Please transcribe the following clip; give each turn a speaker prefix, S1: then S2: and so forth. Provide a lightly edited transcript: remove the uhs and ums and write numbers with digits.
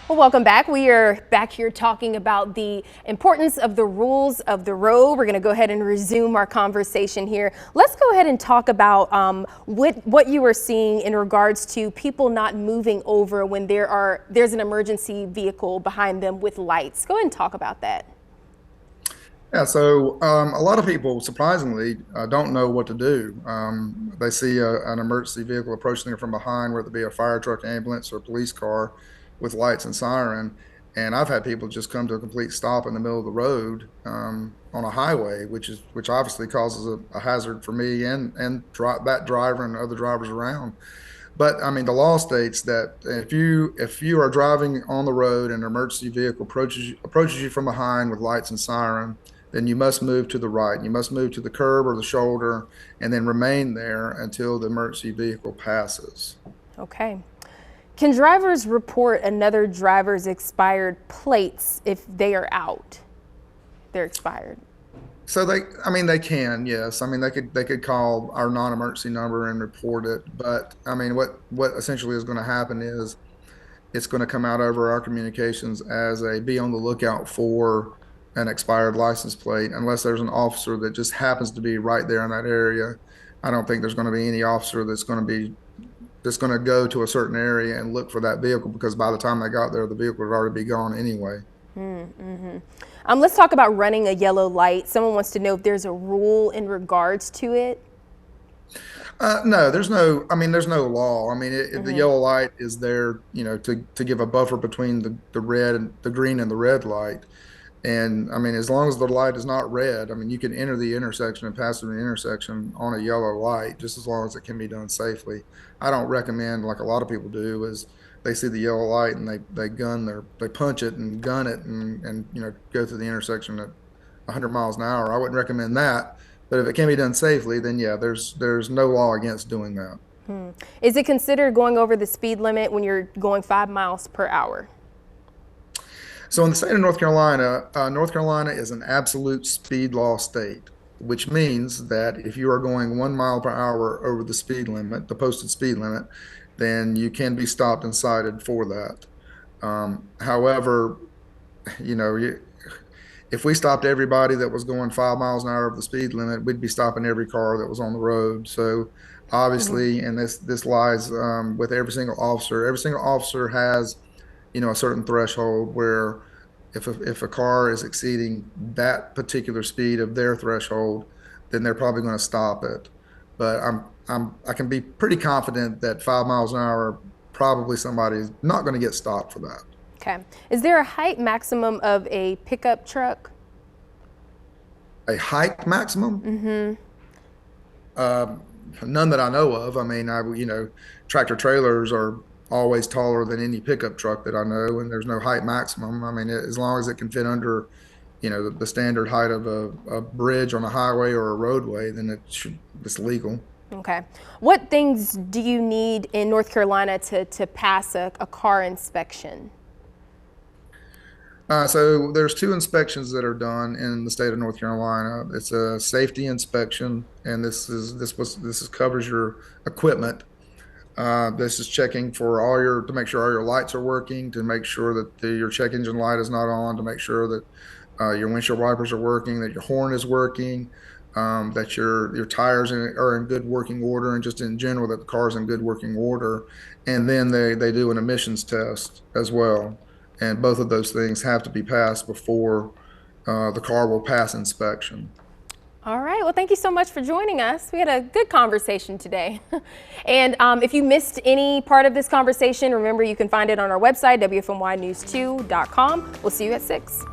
S1: Well, welcome back. We are back here talking about the importance of the rules of the road. We're going to go ahead and resume our conversation here. Let's go ahead and talk about what you were seeing in regards to people not moving over when there's an emergency vehicle behind them with lights. Go ahead and talk about that.
S2: Yeah, so a lot of people, surprisingly, don't know what to do. They see an emergency vehicle approaching them from behind, whether it be a fire truck, ambulance, or a police car with lights and siren. And I've had people just come to a complete stop in the middle of the road on a highway, which obviously causes a hazard for me and that driver and other drivers around. But I mean, the law states that if you are driving on the road and an emergency vehicle approaches you from behind with lights and siren, then you must move to the right. You must move to the curb or the shoulder and then remain there until the emergency vehicle passes.
S1: Okay. Can drivers report another driver's expired plates if they are out? They're expired.
S2: So they can, yes. I mean, they could call our non-emergency number and report it. But I mean, what essentially is going to happen is it's going to come out over our communications as a be on the lookout for an expired license plate, unless there's an officer that just happens to be right there in that area. I don't think there's going to be any officer that's going to go to a certain area and look for that vehicle, because by the time they got there, the vehicle would already be gone anyway.
S1: Let's talk about running a yellow light. Someone wants to know if there's a rule in regards to it.
S2: No, there's no. I mean, there's no law. I mean, the yellow light is there, to give a buffer between the red and the green and the red light. And I mean, as long as the light is not red, I mean, you can enter the intersection and pass through the intersection on a yellow light, just as long as it can be done safely. I don't recommend, like a lot of people do, is they see the yellow light and they punch it and gun it and go through the intersection at 100 miles an hour. I wouldn't recommend that. But if it can be done safely, then yeah, there's no law against doing that.
S1: Is it considered going over the speed limit when you're going 5 miles per hour?
S2: So in the state of North Carolina is an absolute speed law state, which means that if you are going 1 mile per hour over the speed limit, the posted speed limit, then you can be stopped and cited for that. However, if we stopped everybody that was going 5 miles an hour over the speed limit, we'd be stopping every car that was on the road. So obviously, and this lies with every single officer. Every single officer has a certain threshold where if a car is exceeding that particular speed of their threshold, then they're probably going to stop it. But I can be pretty confident that 5 miles an hour, probably somebody's not going to get stopped for that.
S1: Okay. Is there a height maximum of a pickup truck?
S2: A height maximum? None that I know of. I mean, tractor trailers are always taller than any pickup truck that I know, and there's no height maximum. I mean, as long as it can fit under, the standard height of a bridge on a highway or a roadway, then it's legal.
S1: Okay. What things do you need in North Carolina to pass a car inspection?
S2: So there's 2 inspections that are done in the state of North Carolina. It's a safety inspection, and this covers your equipment. This is checking for to make sure all your lights are working, to make sure that your check engine light is not on, to make sure that your windshield wipers are working, that your horn is working, that your tires are in good working order, and just in general that the car is in good working order. And then they do an emissions test as well. And both of those things have to be passed before the car will pass inspection.
S1: All right. Well, thank you so much for joining us. We had a good conversation today. And if you missed any part of this conversation, remember you can find it on our website, WFNYnews2.com. We'll see you at 6.